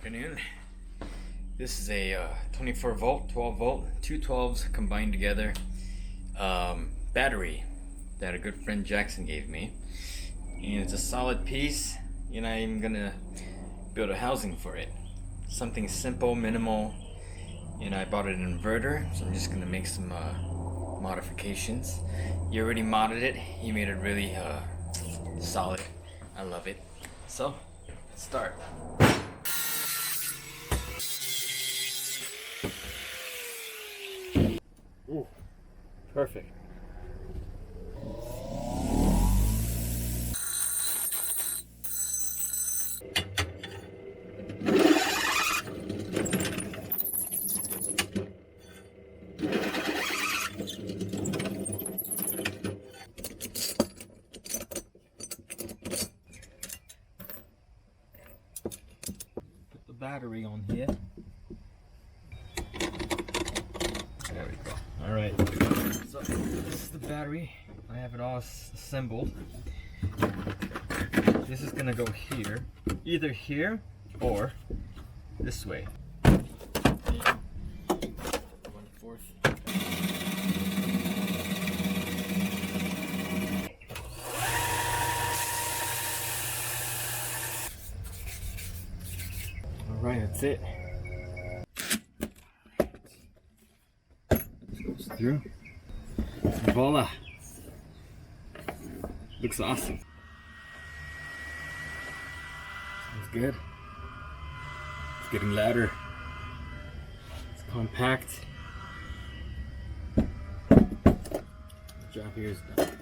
Afternoon. This is a 24 volt, 12 volt, two 12s combined together battery that a good friend Jackson gave me, and it's a solid piece, and I'm gonna build a housing for it. Something simple, minimal, and I bought an inverter, so I'm just gonna make some modifications. He already modded it. He made it really solid. I love it. So let's start. Ooh, perfect. Put the battery on here. There we go. All right. So this is the battery. I have it all assembled. This is gonna go here, either here or this way. 1/4. All right, that's it. Goes through. Voila! Looks awesome. Sounds good. It's getting louder. It's compact. The job here is done.